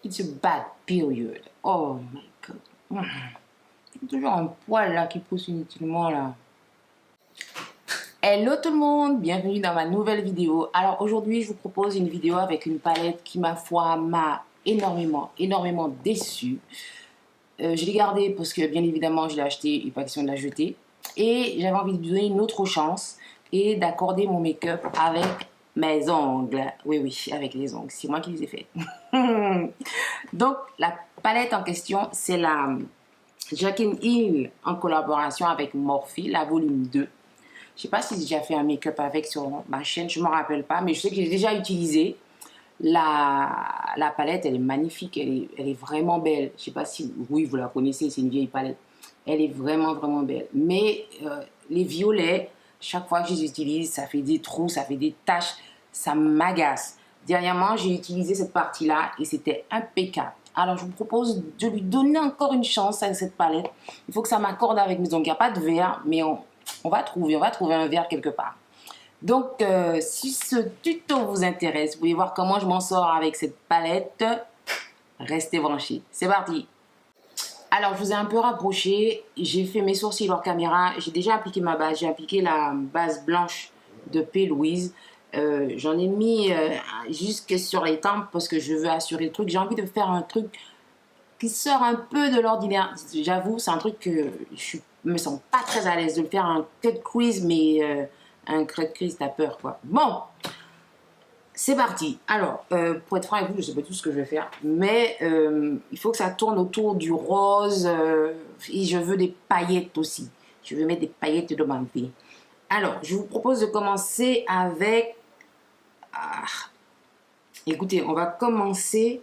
It's a bad period. Oh my god. Il y a toujours un poil là qui pousse inutilement là. Hello tout le monde, bienvenue dans ma nouvelle vidéo. Alors aujourd'hui je vous propose une vidéo avec une palette qui ma foi m'a énormément déçue. Je l'ai gardée parce que bien évidemment je l'ai acheté et pas question de la jeter. Et j'avais envie de lui donner une autre chance et d'accorder mon make-up avec mes ongles. Oui, avec les ongles, c'est moi qui les ai faits. Donc la palette en question c'est la Jaclyn Hill en collaboration avec Morphe, la volume 2. Je sais pas si j'ai déjà fait un make-up avec sur ma chaîne, je ne m'en rappelle pas, mais je sais que j'ai déjà utilisé. La palette, elle est magnifique, elle est vraiment belle. Je sais pas si, oui, vous la connaissez, c'est une vieille palette. Elle est vraiment belle. Mais les violets, chaque fois que je les utilise, ça fait des trous, ça fait des taches, ça m'agace. Dernièrement, j'ai utilisé cette partie-là et c'était impeccable. Alors, je vous propose de lui donner encore une chance à cette palette. Il faut que ça m'accorde avec mes ongles. Il n'y a pas de vert, mais on va trouver un vert quelque part. Donc, si ce tuto vous intéresse, vous voulez voir comment je m'en sors avec cette palette, restez branchés. C'est parti! Alors, je vous ai un peu rapproché. J'ai fait mes sourcils hors caméra. J'ai déjà appliqué ma base. J'ai appliqué la base blanche de P. Louise. J'en ai mis jusque sur les tempes parce que je veux assurer le truc. J'ai envie de faire un truc qui sort un peu de l'ordinaire. J'avoue, c'est un truc que je me sens pas très à l'aise de le faire. Un cut crease, mais un cut crease, t'as peur, quoi. Bon, c'est parti. Alors, pour être franc avec vous, je sais pas tout ce que je vais faire, mais il faut que ça tourne autour du rose et je veux des paillettes aussi. Je veux mettre des paillettes de ma vie. Alors, je vous propose de commencer avec... écoutez, on va commencer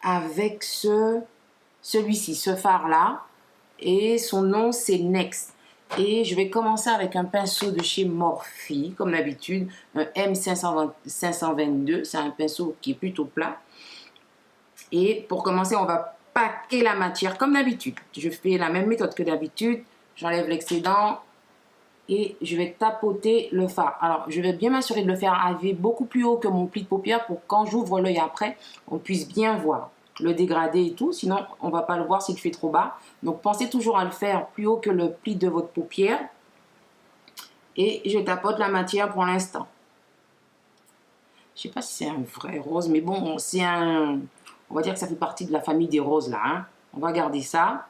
avec celui-ci, ce fard-là. Et son nom, c'est Next. Et je vais commencer avec un pinceau de chez Morphe, comme d'habitude, un M522. C'est un pinceau qui est plutôt plat. Et pour commencer, on va paquer la matière comme d'habitude. Je fais la même méthode que d'habitude. J'enlève l'excédent et je vais tapoter le fard. Alors, je vais bien m'assurer de le faire arriver beaucoup plus haut que mon pli de paupière pour que quand j'ouvre l'œil après, on puisse bien voir le dégradé et tout. Sinon, on ne va pas le voir si je fais trop bas. Donc, pensez toujours à le faire plus haut que le pli de votre paupière. Et je tapote la matière pour l'instant. Je ne sais pas si c'est un vrai rose, mais bon, c'est un... On va dire que ça fait partie de la famille des roses, là. Hein. On va garder ça.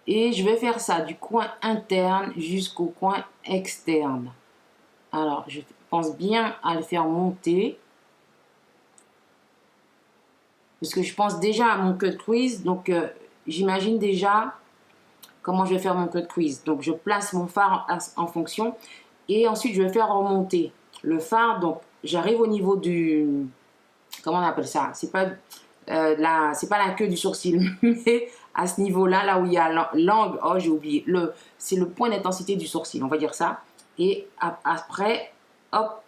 Et je vais faire ça du coin interne jusqu'au coin externe. Alors, je pense bien à le faire monter. Parce que je pense déjà à mon cut crease. Donc, j'imagine déjà comment je vais faire mon cut crease. Donc, je place mon fard en fonction. Et ensuite, je vais faire remonter le fard. Donc, j'arrive au niveau du... Comment on appelle ça? C'est pas la queue du sourcil, mais à ce niveau-là, là où il y a l'angle, oh j'ai oublié, c'est le point d'intensité du sourcil, on va dire ça. Et après, hop,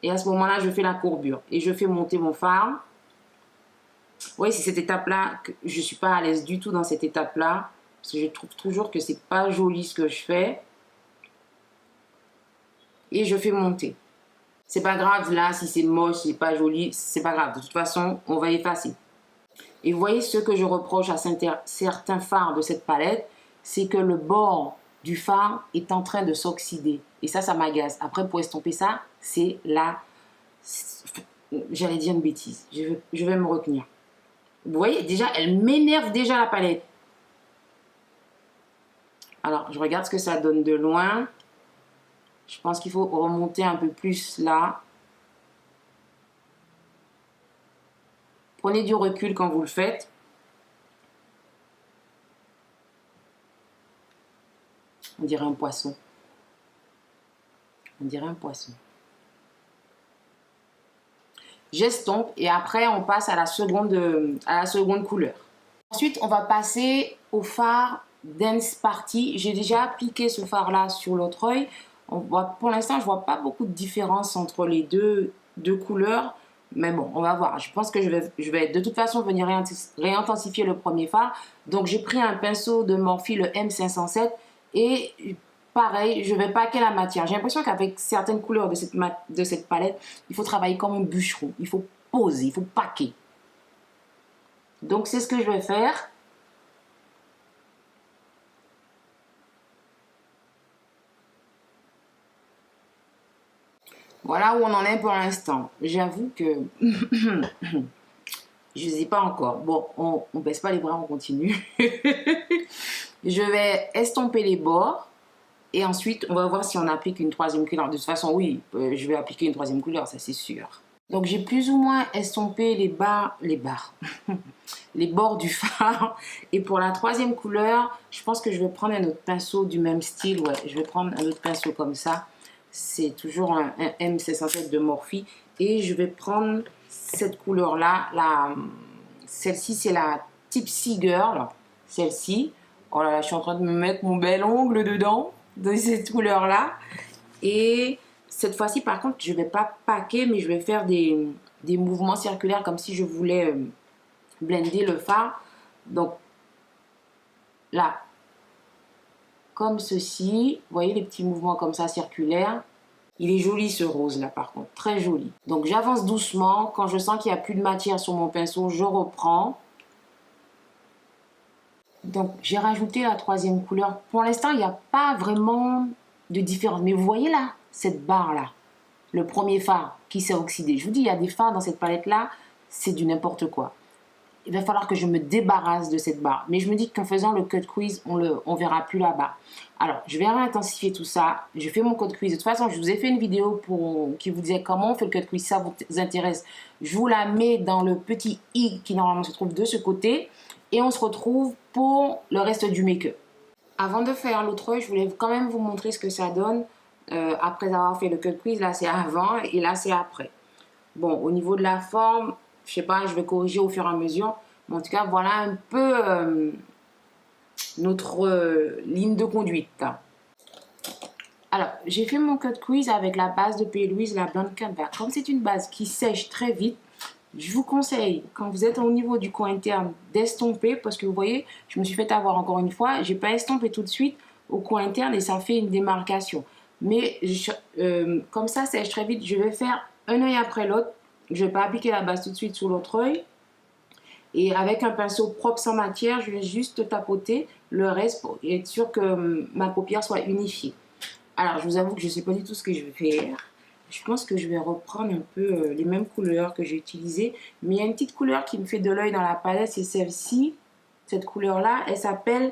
et à ce moment-là, je fais la courbure et je fais monter mon fard. Vous voyez, c'est cette étape-là que je ne suis pas à l'aise du tout dans cette étape-là, parce que je trouve toujours que c'est pas joli ce que je fais. Et je fais monter. C'est pas grave là, si c'est moche, si c'est pas joli, c'est pas grave. De toute façon, on va effacer. Et vous voyez, ce que je reproche à certains fards de cette palette, c'est que le bord du fard est en train de s'oxyder. Et ça m'agace. Après, pour estomper ça, c'est là... J'allais dire une bêtise. Je vais me retenir. Vous voyez, déjà, elle m'énerve déjà la palette. Alors, je regarde ce que ça donne de loin. Je pense qu'il faut remonter un peu plus là. Prenez du recul quand vous le faites. On dirait un poisson. On dirait un poisson. J'estompe et après on passe à la seconde couleur. Ensuite, on va passer au fard Dance Party. J'ai déjà appliqué ce fard là sur l'autre œil. Pour l'instant, je vois pas beaucoup de différence entre les deux couleurs. Mais bon, on va voir. Je pense que je vais de toute façon venir réintensifier le premier fard. Donc, j'ai pris un pinceau de Morphe, le M507. Et pareil, je vais paquer la matière. J'ai l'impression qu'avec certaines couleurs de cette palette, il faut travailler comme un bûcheron. Il faut poser, il faut paquer. Donc, c'est ce que je vais faire. Voilà où on en est pour l'instant. J'avoue que je ne sais pas encore. Bon, on ne baisse pas les bras, on continue. Je vais estomper les bords. Et ensuite, on va voir si on applique une troisième couleur. De toute façon, oui, je vais appliquer une troisième couleur, ça c'est sûr. Donc, j'ai plus ou moins estompé les bords du fard. Et pour la troisième couleur, je pense que je vais prendre un autre pinceau du même style. Ouais, je vais prendre un autre pinceau comme ça. C'est toujours un M607 de Morphe. Et je vais prendre cette couleur-là. Celle-ci, c'est la Tipsy Girl. Celle-ci. Oh là là, je suis en train de me mettre mon bel ongle dedans, de cette couleur-là. Et cette fois-ci, par contre, je ne vais pas paquer, mais je vais faire des mouvements circulaires comme si je voulais blender le fard. Donc, là, comme ceci. Vous voyez les petits mouvements comme ça circulaires. Il est joli ce rose là par contre, très joli. Donc j'avance doucement. Quand je sens qu'il n'y a plus de matière sur mon pinceau, je reprends. Donc j'ai rajouté la troisième couleur. Pour l'instant, il n'y a pas vraiment de différence. Mais vous voyez là, cette barre là, le premier fard qui s'est oxydé. Je vous dis, il y a des fards dans cette palette là, c'est du n'importe quoi. Il va falloir que je me débarrasse de cette barre. Mais je me dis qu'en faisant le cut crease, on verra plus la barre. Alors, je vais intensifier tout ça. Je fais mon cut crease. De toute façon, je vous ai fait une vidéo qui vous disait comment on fait le cut crease. Ça vous intéresse. Je vous la mets dans le petit i qui normalement se trouve de ce côté. Et on se retrouve pour le reste du make-up. Avant de faire l'autre œil, je voulais quand même vous montrer ce que ça donne. Après avoir fait le cut crease, là c'est avant et là c'est après. Bon, au niveau de la forme, je sais pas, je vais corriger au fur et à mesure. Mais en tout cas, voilà un peu notre ligne de conduite. Alors, j'ai fait mon cut crease avec la base de P. Louise, la Blonde Canva. Comme c'est une base qui sèche très vite, je vous conseille, quand vous êtes au niveau du coin interne, d'estomper. Parce que vous voyez, je me suis fait avoir encore une fois. J'ai pas estompé tout de suite au coin interne et ça fait une démarcation. Mais comme ça sèche très vite, je vais faire un œil après l'autre. Je ne vais pas appliquer la base tout de suite sur l'autre œil. Et avec un pinceau propre sans matière, je vais juste tapoter le reste pour être sûr que ma paupière soit unifiée. Alors, je vous avoue que je ne sais pas du tout ce que je vais faire. Je pense que je vais reprendre un peu les mêmes couleurs que j'ai utilisées. Mais il y a une petite couleur qui me fait de l'œil dans la palette, c'est celle-ci. Cette couleur-là, elle s'appelle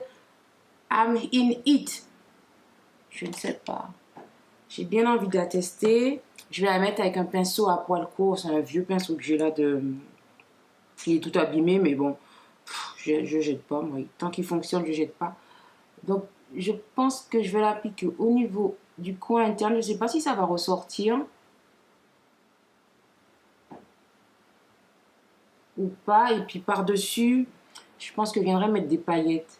I'm in It. Je ne sais pas. J'ai bien envie de la tester. Je vais la mettre avec un pinceau à poil court. C'est un vieux pinceau que j'ai là de... Il est tout abîmé, mais bon, je jette pas. Moi, tant qu'il fonctionne, je jette pas. Donc, je pense que je vais l'appliquer au niveau du coin interne. Je ne sais pas si ça va ressortir ou pas. Et puis par-dessus, je pense que je viendrai mettre des paillettes.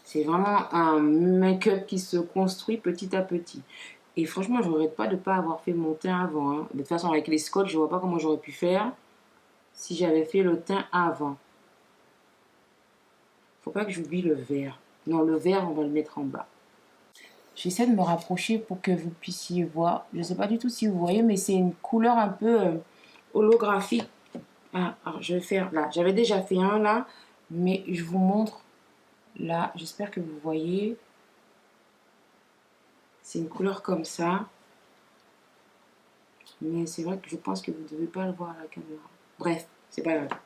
C'est vraiment un make-up qui se construit petit à petit. Et franchement, je ne regrette pas de ne pas avoir fait mon teint avant. Hein. De toute façon, avec les scotch, je ne vois pas comment j'aurais pu faire si j'avais fait le teint avant. Faut pas que j'oublie le vert. Non, le vert, on va le mettre en bas. J'essaie de me rapprocher pour que vous puissiez voir. Je ne sais pas du tout si vous voyez, mais c'est une couleur un peu holographique. Ah, alors je vais faire là. J'avais déjà fait un là, mais je vous montre là. J'espère que vous voyez. C'est une couleur comme ça. Mais c'est vrai que je pense que vous ne devez pas le voir à la caméra. Bref, c'est pas grave.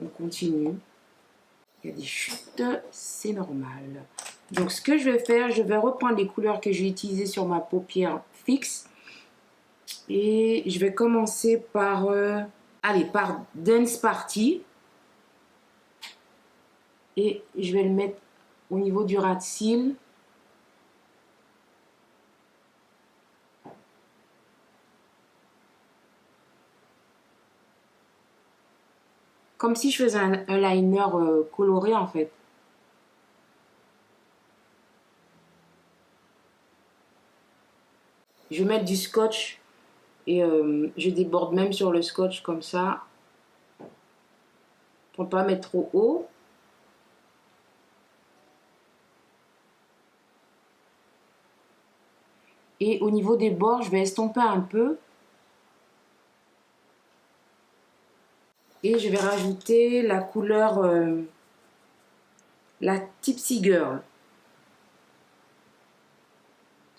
On continue. Il y a des chutes, c'est normal. Donc ce que je vais faire, je vais reprendre les couleurs que j'ai utilisées sur ma paupière fixe. Et je vais commencer par, par Dance Party. Et je vais le mettre au niveau du ras de cils. Comme si je faisais un liner coloré en fait. Je vais mettre du scotch et je déborde même sur le scotch comme ça. Pour ne pas mettre trop haut. Et au niveau des bords, je vais estomper un peu. Et je vais rajouter la couleur, la Tipsy Girl.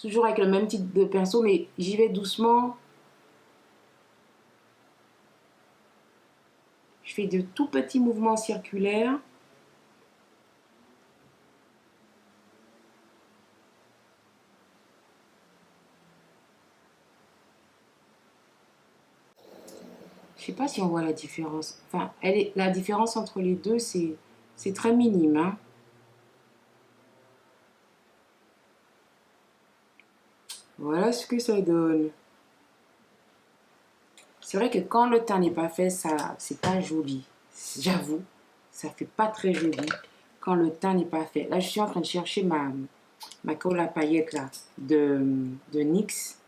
Toujours avec le même type de pinceau, mais j'y vais doucement. Je fais de tout petits mouvements circulaires. Je sais pas si on voit la différence. Enfin, la différence entre les deux, c'est très minime, hein. Voilà ce que ça donne. C'est vrai que quand le teint n'est pas fait, ça, c'est pas joli. J'avoue, ça fait pas très joli quand le teint n'est pas fait. Là, je suis en train de chercher ma colle à paillettes là, de NYX.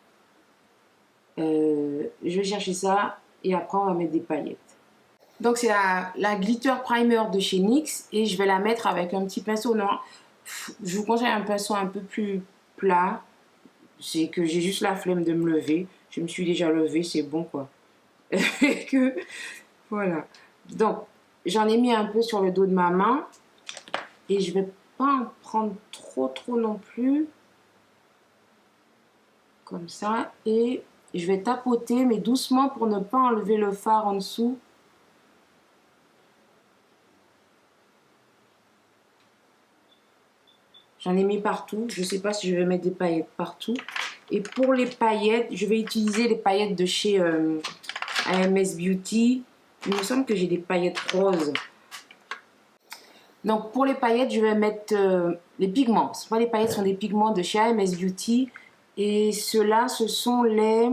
Je vais chercher ça et après on va mettre des paillettes. Donc c'est la Glitter Primer de chez NYX et je vais la mettre avec un petit pinceau. Non, je vous conseille un pinceau un peu plus plat. C'est que j'ai juste la flemme de me lever. Je me suis déjà levée, c'est bon quoi. que, voilà. Donc j'en ai mis un peu sur le dos de ma main et je vais pas en prendre trop non plus. Comme ça. Et je vais tapoter mais doucement pour ne pas enlever le fard en dessous. J'en ai mis partout. Je ne sais pas si je vais mettre des paillettes partout. Et pour les paillettes, je vais utiliser les paillettes de chez AMS Beauty. Il me semble que j'ai des paillettes roses. Donc pour les paillettes, je vais mettre les pigments. Ce sont pas les paillettes, ce sont des pigments de chez AMS Beauty. Et ceux-là, ce sont les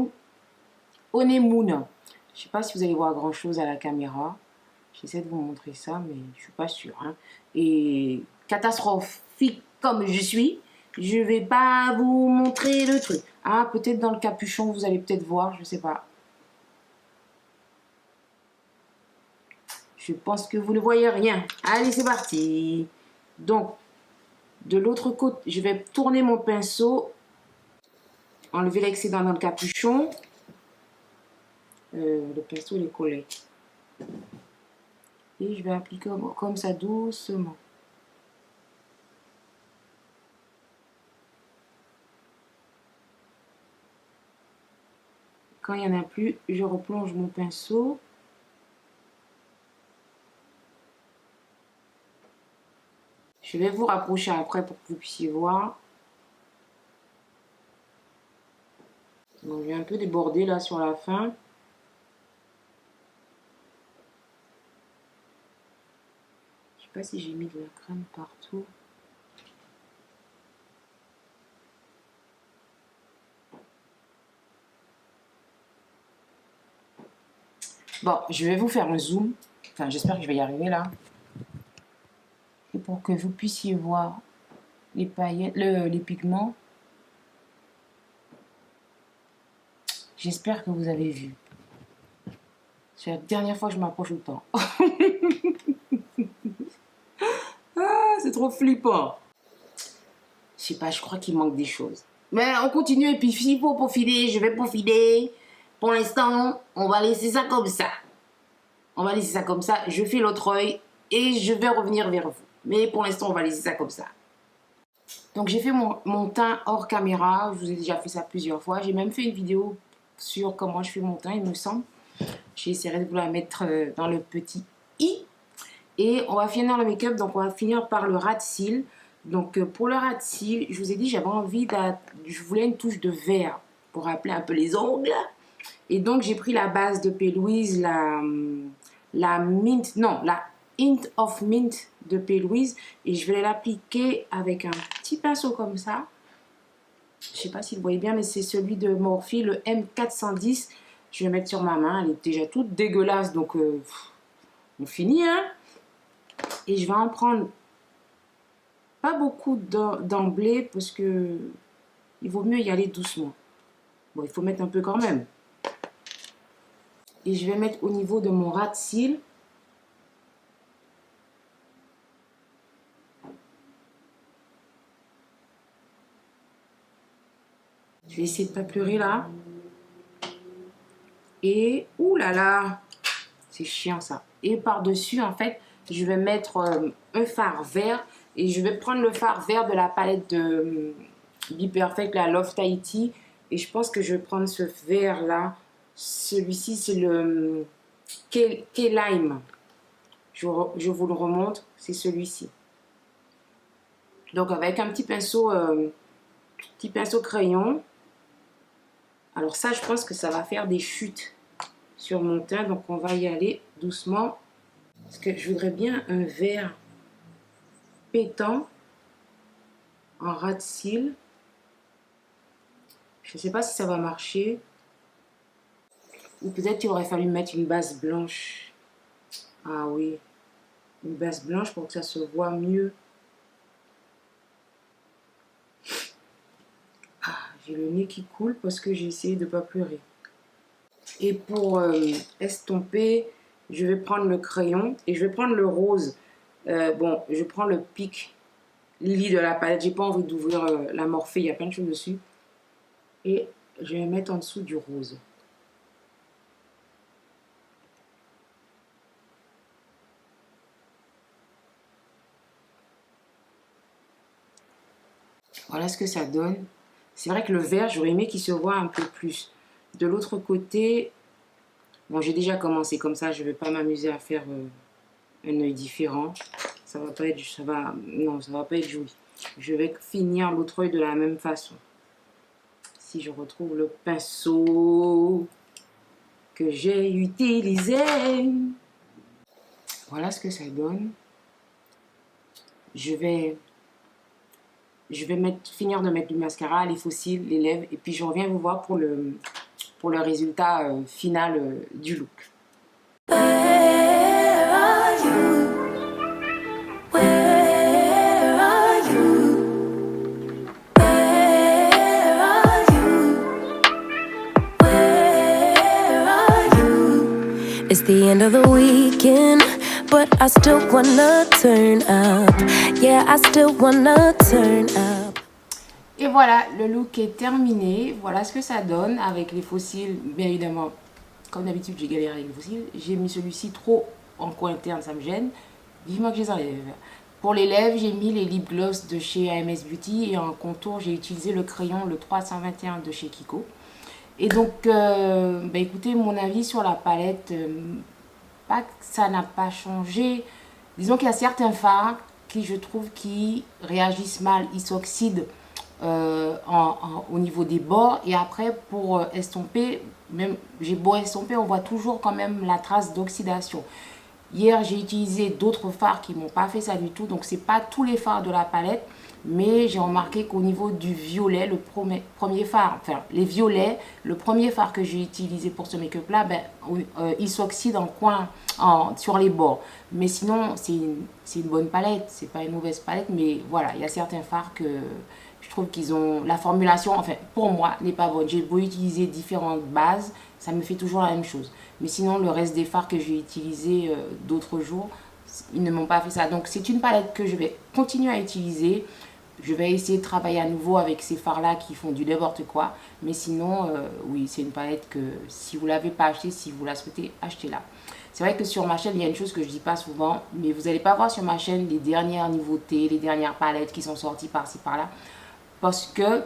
Honeymoon. Je ne sais pas si vous allez voir grand chose à la caméra. J'essaie de vous montrer ça, mais je ne suis pas sûre, hein. Et catastrophique comme je suis, je ne vais pas vous montrer le truc. Ah, peut-être dans le capuchon, vous allez peut-être voir, je ne sais pas. Je pense que vous ne voyez rien. Allez, c'est parti. Donc, de l'autre côté, je vais tourner mon pinceau, enlever l'excédent dans le capuchon. Le pinceau, il est collé. Et je vais appliquer comme ça doucement. Quand il n'y en a plus, je replonge mon pinceau. Je vais vous rapprocher après pour que vous puissiez voir. Donc, j'ai un peu débordé là sur la fin. Je sais pas si j'ai mis de la crème partout. Bon, je vais vous faire un zoom. Enfin, j'espère que je vais y arriver là. Et pour que vous puissiez voir les paillettes, les pigments. J'espère que vous avez vu. C'est la dernière fois que je m'approche autant. Ah, c'est trop flippant. Je sais pas, je crois qu'il manque des choses. Mais on continue et puis s'il faut peaufiner, je vais peaufiner. Pour l'instant, on va laisser ça comme ça. On va laisser ça comme ça. Je fais l'autre œil et je vais revenir vers vous. Mais pour l'instant, on va laisser ça comme ça. Donc j'ai fait mon teint hors caméra. Je vous ai déjà fait ça plusieurs fois. J'ai même fait une vidéo sur comment je fais mon teint, il me semble. J'essaierai de vous la mettre dans le petit i. Et on va finir le make-up. Donc on va finir par le ras de cils. Donc pour le ras de cils, je vous ai dit j'avais envie je voulais une touche de vert pour rappeler un peu les ongles. Et donc j'ai pris la base de P. Louise, la mint, non, la Hint of Mint de P. Louise. Et je vais l'appliquer avec un petit pinceau comme ça. Je ne sais pas si vous voyez bien, mais c'est celui de Morphe, le M410. Je vais mettre sur ma main, elle est déjà toute dégueulasse, donc on finit, hein. Et je vais en prendre pas beaucoup d'emblée parce que il vaut mieux y aller doucement. Bon, il faut mettre un peu quand même. Et je vais mettre au niveau de mon ras de cils. Je vais essayer de pas pleurer là. Et ouh là là, c'est chiant ça. Et par-dessus, en fait, je vais mettre un fard vert. Et je vais prendre le fard vert de la palette de Be Perfect, la Love Tahiti. Et je pense que je vais prendre ce vert là. Celui-ci, c'est le Key Lime. Je vous le remontre, c'est celui-ci. Donc avec un petit pinceau crayon. Alors ça, je pense que ça va faire des chutes sur mon teint. Donc on va y aller doucement. Parce que je voudrais bien un vert pétant en ras de cils. Je ne sais pas si ça va marcher. Ou peut-être qu'il aurait fallu mettre une base blanche. Ah oui, une base blanche pour que ça se voit mieux. Ah, j'ai le nez qui coule parce que j'ai essayé de ne pas pleurer. Et pour estomper, je vais prendre le crayon et je vais prendre le rose. Bon, je prends le Pic Lily de la palette. J'ai pas envie d'ouvrir la Morphée, il y a plein de choses dessus. Et je vais mettre en dessous du rose. Voilà ce que ça donne. C'est vrai que le vert, j'aurais aimé qu'il se voit un peu plus. De l'autre côté, bon, j'ai déjà commencé comme ça. Je ne vais pas m'amuser à faire un œil différent. Ça va pas être, non, ça va pas être joli. Je vais finir l'autre œil de la même façon. Si je retrouve le pinceau que j'ai utilisé. Voilà ce que ça donne. Je vais finir de mettre du mascara, les faux cils, les lèvres. Et puis je reviens vous voir pour le résultat final du look. It's the end of the weekend, but I still wanna turn up. Yeah, I still wanna turn up. Et voilà, le look est terminé. Voilà ce que ça donne avec les faux cils. Bien évidemment, comme d'habitude, j'ai galéré avec les faux cils. J'ai mis celui-ci trop en coin interne, ça me gêne. Vivement que je les enlève. Pour les lèvres, j'ai mis les lip gloss de chez AMS Beauty. Et en contour, j'ai utilisé le crayon, le 321 de chez Kiko. Et donc, bah écoutez, mon avis sur la palette, pas que ça n'a pas changé. Disons qu'il y a certains fards qui, je trouve, qui réagissent mal. Ils s'oxydent au niveau des bords. Et après, pour estomper, même j'ai beau estomper, on voit toujours quand même la trace d'oxydation. Hier, j'ai utilisé d'autres fards qui m'ont pas fait ça du tout. Donc, c'est pas tous les fards de la palette. Mais j'ai remarqué qu'au niveau du violet, le premier fard, enfin les violets, le premier fard que j'ai utilisé pour ce make-up là, ben, il s'oxyde en coin, sur les bords. Mais sinon, c'est une bonne palette, c'est pas une mauvaise palette, mais voilà, il y a certains fards que je trouve qu'ils ont, la formulation, enfin pour moi, n'est pas bonne. J'ai beau utiliser différentes bases, ça me fait toujours la même chose. Mais sinon, le reste des fards que j'ai utilisés d'autres jours, ils ne m'ont pas fait ça. Donc c'est une palette que je vais continuer à utiliser. Je vais essayer de travailler à nouveau avec ces fards-là qui font du n'importe quoi. Mais sinon, oui, c'est une palette que si vous ne l'avez pas achetée, si vous la souhaitez, achetez-la. C'est vrai que sur ma chaîne, il y a une chose que je ne dis pas souvent, mais vous n'allez pas voir sur ma chaîne les dernières nouveautés, les dernières palettes qui sont sorties par-ci, par-là. Parce que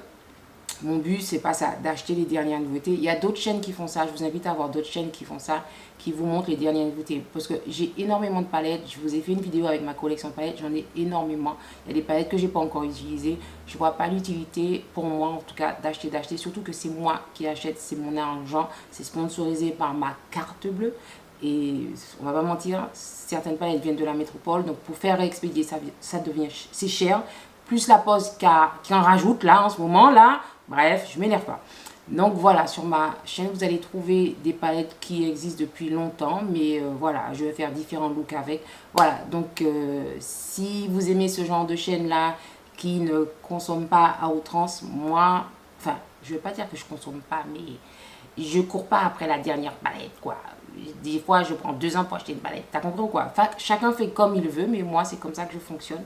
mon but, c'est pas ça, d'acheter les dernières nouveautés. Il y a d'autres chaînes qui font ça. Je vous invite à voir d'autres chaînes qui font ça, qui vous montrent les dernières nouveautés. Parce que j'ai énormément de palettes. Je vous ai fait une vidéo avec ma collection de palettes. J'en ai énormément. Il y a des palettes que j'ai pas encore utilisées. Je vois pas l'utilité, pour moi en tout cas, d'acheter. Surtout que c'est moi qui achète, c'est mon argent. C'est sponsorisé par ma carte bleue. Et on va pas mentir, certaines palettes viennent de la métropole. Donc pour faire réexpédier, c'est cher. Plus la poste qui en rajoute là en ce moment là. Bref, je m'énerve pas. Donc voilà, sur ma chaîne, vous allez trouver des palettes qui existent depuis longtemps. Mais voilà, je vais faire différents looks avec. Voilà, donc si vous aimez ce genre de chaîne-là, qui ne consomme pas à outrance, moi, enfin, je vais pas dire que je consomme pas, mais je cours pas après la dernière palette, quoi. Des fois, je prends 2 ans pour acheter une palette. T'as compris ou quoi? Enfin, chacun fait comme il veut, mais moi, c'est comme ça que je fonctionne.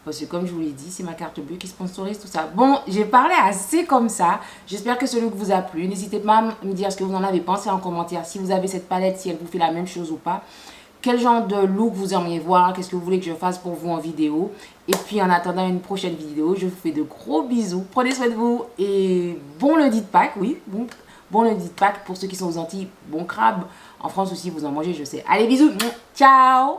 Parce que comme je vous l'ai dit, c'est ma carte bleue qui sponsorise tout ça. Bon, j'ai parlé assez comme ça. J'espère que ce look vous a plu. N'hésitez pas à me dire ce que vous en avez pensé en commentaire. Si vous avez cette palette, si elle vous fait la même chose ou pas. Quel genre de look vous aimeriez voir? Qu'est-ce que vous voulez que je fasse pour vous en vidéo? Et puis en attendant une prochaine vidéo, je vous fais de gros bisous. Prenez soin de vous et bon lundi de Pâques. Oui, bon lundi de Pâques pour ceux qui sont aux Antilles. Bon crabe. En France aussi, vous en mangez, je sais. Allez, bisous. Ciao.